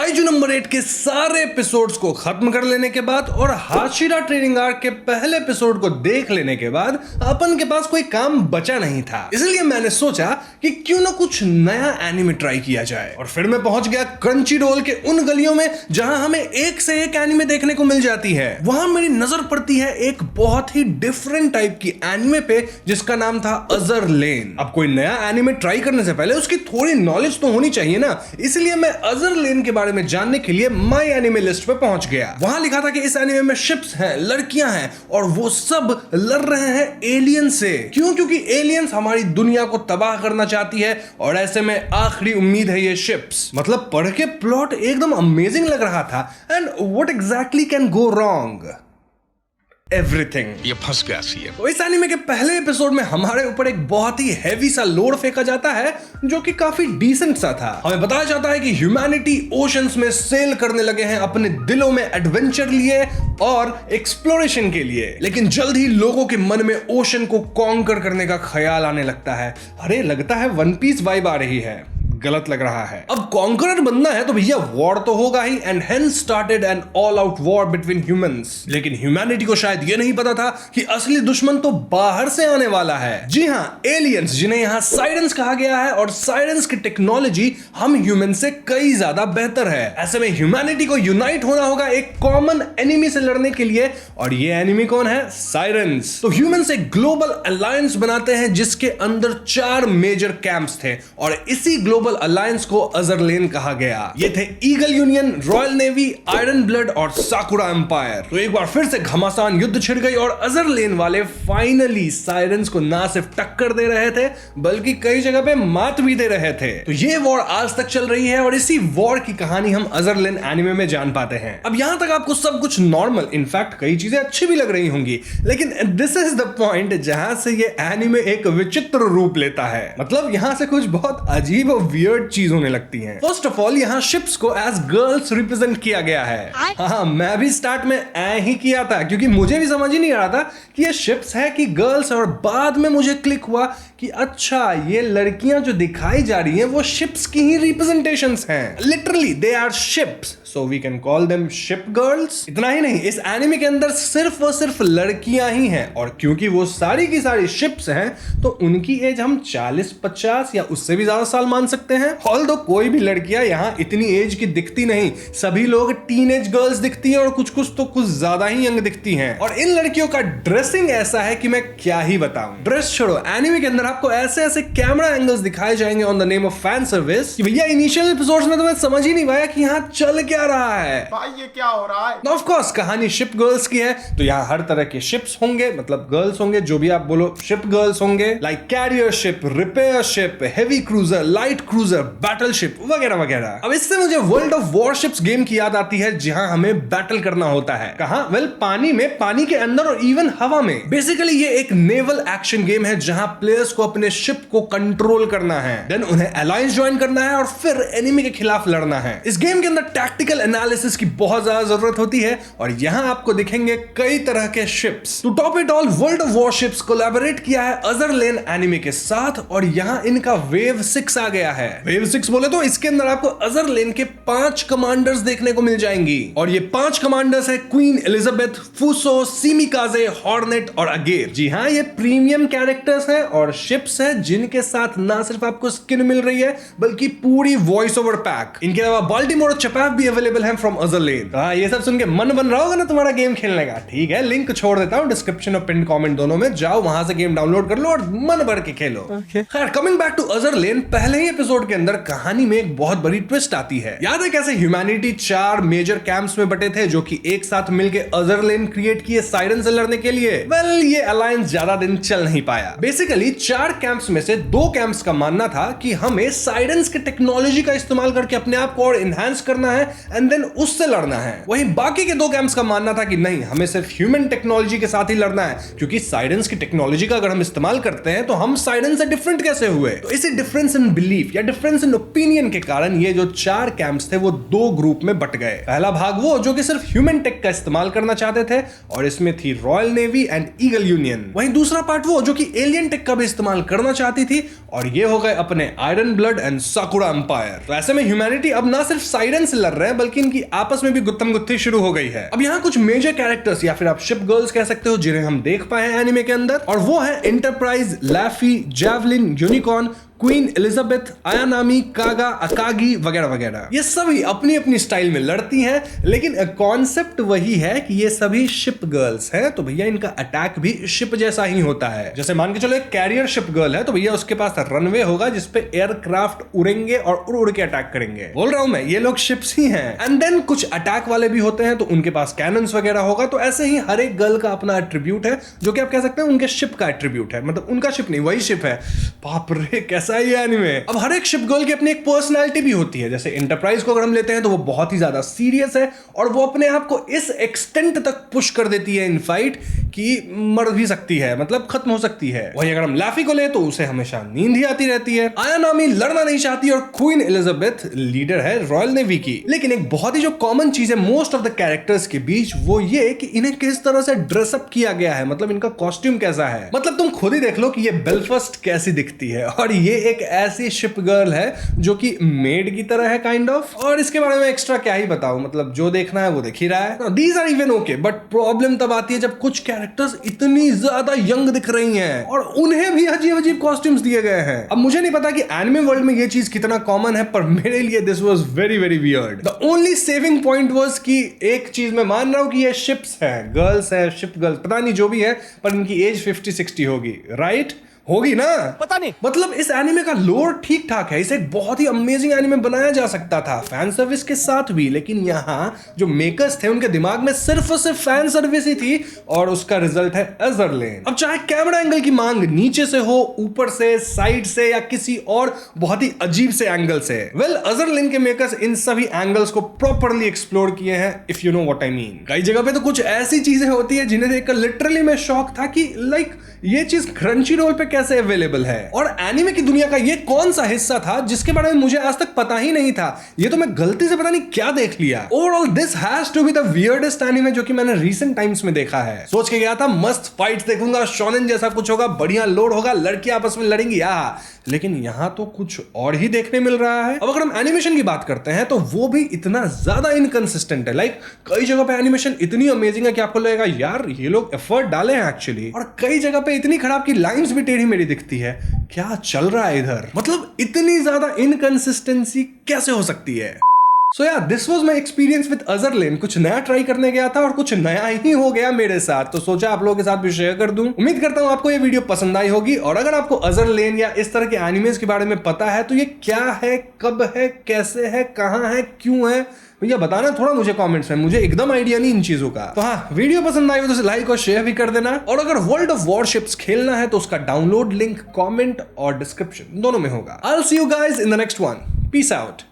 Kaiju number 8 के सारे episodes को खत्म कर लेने के बाद और हाशिरा ट्रेनिंग आर्क के पहले एपिसोड को देख लेने के बाद अपन के पास कोई काम बचा नहीं था। इसलिए मैंने सोचा कि क्यों ना कुछ नया एनिमे ट्राई किया जाए और फिर मैं पहुंच गया क्रंचीरोल के उन गलियों में जहां हमें एक से एक एनिमे देखने को मिल जाती है। वहां मेरी नजर पड़ती है एक बहुत ही डिफरेंट टाइप की एनिमे पे जिसका नाम था अजर लेन। अब कोई नया एनिमे ट्राई करने से पहले उसकी थोड़ी नॉलेज तो होनी चाहिए ना, इसलिए मैं अजर लेन के बारे में जानने के लिए माय एनिमे लिस्ट पे पहुंच गया। वहां लिखा था कि इस एनिमे में शिप्स हैं, लड़कियां हैं और वो सब लड़ रहे हैं एलियन से। क्यों? क्योंकि एलियंस हमारी दुनिया को तबाह करना चाहती है और ऐसे में आखिरी उम्मीद है ये शिप्स। मतलब पढ़ के प्लॉट एकदम अमेजिंग लग रहा था। And what exactly can go wrong? Everything. ये फंस गया सीएम। तो इस एनिमे के पहले एपिसोड में हमारे ऊपर एक बहुत ही हैवी सा लोड फेंका जाता है जो कि काफी डिसेंट सा था। हमें बताया जाता है कि ह्यूमैनिटी ओशंस में सेल करने लगे हैं अपने दिलों में एडवेंचर लिए और एक्सप्लोरेशन के लिए, लेकिन जल्द ही लोगों के मन में ओशन को कॉन्कर करने का ख्याल आने लगता है। अरे लगता है वन पीस वाइब आ रही है। गलत लग रहा है। अब कॉन्करर बनना है तो भैया वॉर तो होगा ही and hence started an all out war between humans. लेकिन ह्यूमैनिटी को शायद ये नहीं पता था कि असली दुश्मन तो बाहर से आने वाला है। जी हाँ, एलियंस, जिन्हें यहाँ साइरेंस कहा गया है और साइरेंस की टेक्नोलॉजी हम ह्यूमन से कई ज्यादा बेहतर है। ऐसे में ह्यूमैनिटी को यूनाइट होना होगा एक कॉमन एनिमी से लड़ने के लिए, और ये एनिमी कौन है? साइरेंस। तो ह्यूमंस एक ग्लोबल अलायंस बनाते हैं जिसके अंदर 4 मेजर कैंप्स थे और इसी ग्लोबल अलायंस को अजर लेन कहा गया। ये थे eagle union, royal navy, iron blood और साकुरा एम्पायर। तो एक बार फिर से घमासान युद्ध छिड़ गई और अजर लेन वाले फाइनली साइरेंस को ना सिर्फ टक्कर दे रहे थे बल्कि कई जगह पे मात भी दे रहे थे। तो ये वॉर आज तक चल रही है और इसी वॉर की कहानी हम अजर लेन एनिमे में जान पाते हैं। अब यहां तक आपको सब कुछ नॉर्मल, इनफैक्ट कई चीजें अच्छी भी लग रही होंगी, लेकिन दिस इज द पॉइंट जहां से ये एनिमे एक विचित्र रूप लेता है। मतलब यहां से कुछ बहुत अजीब और वियर्ड चीज होने लगती हैं। फर्स्ट ऑफ ऑल यहाँ शिप्स को एज गर्ल्स रिप्रेजेंट किया गया है। हाँ, मैं भी स्टार्ट में ऐ ही किया था क्योंकि मुझे भी समझ ही नहीं आ रहा था कि ये शिप्स है कि गर्ल्स, और बाद में मुझे क्लिक हुआ कि अच्छा ये लड़कियां जो दिखाई जा रही हैं वो शिप्स की ही रिप्रेजेंटेशंस हैं। Literally they are ships, so we can call them ship girls. इतना ही नहीं, इस एनिमे के अंदर सिर्फ और सिर्फ लड़कियां ही हैं और क्योंकि वो सारी की सारी शिप्स हैं तो उनकी एज हम 40-50 या उससे भी ज्यादा साल मान सकते हैं। ऑल्दो कोई भी लड़कियां यहाँ इतनी एज की दिखती नहीं, सभी लोग टीनेज गर्ल्स दिखती हैं और कुछ कुछ तो कुछ ज्यादा ही यंग दिखती हैं। और इन लड़कियों का ड्रेसिंग ऐसा है कि मैं क्या ही बताऊं। ड्रेस छोड़ो, एनिमे के अंदर आपको ऐसे ऐसे कैमरा एंगल्स दिखाए जाएंगे on the name of fan service कि भैया इनिशियल एपिसोड्स में तो मैं समझ ही नहीं पाया कि यहाँ चल क्या रहा है, भाई ये क्या हो रहा है। ऑफ कोर्स कहानी शिप गर्ल्स की है तो यहाँ हर तरह के शिप्स होंगे, मतलब गर्ल्स होंगे, जो भी आप बोलो शिप गर्ल्स होंगे, like carrier ship, repair ship, heavy cruiser, light cruiser, battleship वगैरह वगैरह। अब इससे मुझे वर्ल्ड ऑफ वॉरशिप्स गेम की याद आती है जहां हमें बैटल करना होता है। कहां? वेल पानी में, पानी के अंदर और इवन हवा में। बेसिकली ये एक नेवल एक्शन गेम है जहां प्लेयर्स को अपने शिप को कंट्रोल करना है, देन उन्हें अलायंस ज्वाइन करना है और फिर एनिमी के खिलाफ लड़ना है। इस गेम के अंदर टैक्टिकल एनालिसिस की बहुत ज्यादा जरूरत होती है और यहां आपको दिखेंगे कई तरह के ships. To top it all, World of Warships collaborate किया है अजर लेन एनिमे के साथ और यहां इनका वेव 6 आ गया है। वेव 6 बोले तो इसके अंदर आपको अजर लेन के 5 कमांडर्स देखने को मिल जाएंगी और ये 5 कमांडर्स है क्वीन एलिजाबेथ, फूसो, सीमिकाजे, हॉर्नेट और अगेर। जी हाँ, ये प्रीमियम कैरेक्टर्स हैं और शिप्स हैं जिनके साथ ना सिर्फ आपको स्किन मिल रही है बल्कि पूरी वॉइस ओवर पैक। इनके अलावा बाल्टीमोर और चपैफ भी अवेलेबल हैं फ्रॉम अजर लेन। हाँ, ये सब सुन के मन बन रहा होगा ना तुम्हारा गेम खेलने का? ठीक है, लिंक छोड़ देता हूँ डिस्क्रिप्शन और पिन कमेंट दोनों में, जाओ वहां से गेम डाउनलोड कर लो और मन भर के खेलो। खैर, कमिंग बैक टू अजर लेन, पहले ही एपिसोड के अंदर कहानी में एक बहुत बड़ी ट्विस्ट आती है। याद है कैसे ह्यूमैनिटी 4 मेजर कैंप्स में बटे थे जो कि एक साथ मिलकर अजर लेन क्रिएट किए साइरन से लड़ने के लिए? वेल, ये अलायंस ज्यादा दिन चल नहीं पाया। बेसिकली 4 कैंप्स में से 2 कैंप्स का मानना था कि हमें साइरेंस के टेक्नोलॉजी का इस्तेमाल करके अपने आप को और एनहांस करना है एंड देन उससे लड़ना है। वहीं बाकी के 2 कैंप्स का मानना था कि नहीं, हमें सिर्फ ह्यूमन टेक्नोलॉजी के साथ ही लड़ना है क्योंकि साइरेंस की टेक्नोलॉजी का अगर हम इस्तेमाल करते हैं तो हम साइरेंस से डिफरेंट कैसे हुए? तो इसी डिफरेंस इन बिलीफ या डिफरेंस इन ओपिनियन के कारण ये जो 4 कैंप्स थे वो 2 ग्रुप में बट गए। पहला भाग वो जो कि सिर्फ ह्यूमन टेक का इस्तेमाल करना चाहते थे और इसमें थी royal navy and eagle union. वहीं दूसरा पार्ट वो जो कि एलियन टेक का भी इस्तेमाल करना चाहती थी और ये हो गए अपने Iron Blood and Sakura Empire. तो ऐसे में ह्यूमैनिटी अब ना सिर्फ साइरेंस से लड़ रहे हैं बल्कि इनकी आपस में भी गुत्थम गुत्थी शुरू हो गई है। अब यहाँ कुछ मेजर कैरेक्टर्स या फिर आप शिप गर्ल्स कह सकते हो जिन्हें हम देख पाए हैं एनिमे के अंदर, और वो है Enterprise, Laffey, Javelin, Unicorn, Queen Elizabeth, Ayanami, Kaga, Akagi वगैरह वगैरह। ये सभी अपनी अपनी स्टाइल में लड़ती हैं, लेकिन कॉन्सेप्ट वही है कि ये सभी शिप गर्ल्स हैं, तो भैया इनका अटैक भी शिप जैसा ही होता है। जैसे मान के चलो एक कैरियर शिप गर्ल है, तो भैया उसके पास रनवे होगा जिसपे एयरक्राफ्ट उड़ेंगे और उड़ उड़ के अटैक करेंगे। बोल रहा हूं मैं, ये लोग शिप्स ही हैं। एंड देन कुछ अटैक वाले भी होते हैं, तो उनके पास कैनन्स वगैरह होगा। तो ऐसे ही हर एक गर्ल का अपना एट्रीब्यूट है, जो कि आप कह सकते हैं उनके शिप का एट्रीब्यूट है, मतलब उनका शिप नहीं, वही शिप है। बाप रे, कैसा है ये एनीमे। अब हर एक शिप गर्ल की अपनी एक पर्सनालिटी भी होती है। जैसे एंटरप्राइज को अगर हम लेते हैं तो वो बहुत ही ज्यादा सीरियस है, और वो अपने आप को इस एक्सटेंट तक पुश कर देती है इन फाइट कि मर भी सकती है, मतलब खत्म हो सकती है। वही अगर हम लैफी को ले तो उसे हमेशा नींद ही आती रहती है। आयानामी लड़ना नहीं चाहती, और क्वीन एलिजाबेथ लीडर है रॉयल नेवी की। लेकिन एक बहुत ही जो कॉमन चीज है मोस्ट ऑफ द कैरेक्टर्स के बीच, वो ये कि इन्हें किस तरह से ड्रेसअप किया गया है, मतलब इनका कॉस्ट्यूम कैसा है। मतलब तुम खुद ही देख लो कि ये बेलफास्ट कैसी दिखती है, और ये एक ऐसी शिप गर्ल है जो कि मेड की तरह है काइंड ऑफ। और इसके बारे में एक्स्ट्रा क्या ही बताऊं, मतलब जो देखना है वो देख ही रहा है। These are even okay, but problem तब आती है जब कुछ कैरेक्टर्स इतनी ज्यादा यंग दिख रही हैं और उन्हें भी अजीब अजीब कॉस्ट्यूम्स दिए गए हैं। अब मुझे नहीं पता कि एनिमे वर्ल्ड में ये चीज कितना कॉमन है, पर मेरे लिए this was very very weird. The only saving point was कि एक चीज मैं मान रहा हूं कि ये शिप्स हैं, गर्ल्स हैं, शिप गर्ल्स, पता नहीं जो भी है, पर इनकी एज 50-60 होगी, राइट? होगी ना, पता नहीं। मतलब इस एनिमे का लोर ठीक ठाक है, इसे एक बहुत ही अमेजिंग एनिमे बनाया जा सकता था फैन सर्विस के साथ भी, लेकिन यहाँ जो मेकर्स थे उनके दिमाग में सिर्फ और सिर्फ फैन सर्विस ही थी, और उसका रिजल्ट है अजर लेन। अब चाहे कैमरा एंगल की मांग नीचे से हो, ऊपर से, साइड से, या किसी और बहुत ही अजीब से एंगल से, वेल अजर लेन के मेकर्स इन सभी एंगल्स को प्रॉपर्ली एक्सप्लोर किए हैं, if you know what I mean. कई जगह पे तो कुछ ऐसी चीजें होती है जिन्हें देखकर लिटरली मैं शॉक था कि लाइक ये चीज क्रंची रोल पे कैसे अवेलेबल है, और एनिमे की दुनिया का ये कौन सा हिस्सा था जिसके बारे में मुझे आज तक पता ही नहीं था। ये तो मैं गलती से पता नहीं क्या देख लिया। Overall this has to be the weirdest anime जो कि मैंने रीसेंट टाइम्स में देखा है। सोच के गया था मस्त फाइट्स देखूंगा, शोनेन जैसा कुछ होगा, बढ़िया लोड होगा, लड़कियां आपस में लड़ेंगी, लेकिन यहां तो कुछ और ही देखने मिल रहा है। अब अगर हम एनिमेशन की बात करते हैं तो वो भी इतना ज्यादा इनकंसिस्टेंट है। लाइक कई जगह पे एनिमेशन इतनी अमेजिंग है कि आपको लगेगा यार ये लोग एफर्ट डाले हैं एक्चुअली, और कई जगह पे इतनी खराब की लाइंस भी टेढ़ी मेढ़ी दिखती है। क्या चल रहा है इधर, मतलब इतनी ज्यादा इनकंसिस्टेंसी कैसे हो सकती है। सो या this was my experience with अजर लेन। कुछ नया ट्राई करने गया था और कुछ नया ही हो गया मेरे साथ, तो सोचा आप लोगों के साथ भी शेयर कर दूं। उम्मीद करता हूं आपको ये वीडियो पसंद आई होगी, और अगर आपको अजर लेन या इस तरह के एनिमेज के बारे में पता है तो ये क्या है, कब है, कैसे है, कहां है, क्यों है, भैया बताना थोड़ा मुझे कमेंट्स में, मुझे एकदम आइडिया नहीं इन चीजों का। तो हाँ, वीडियो पसंद आई हो तो लाइक और शेयर भी कर देना, और अगर वर्ल्ड ऑफ वॉरशिप्स खेलना है तो उसका डाउनलोड लिंक कमेंट और डिस्क्रिप्शन दोनों में होगा। I will see you guys in the next one. Peace out.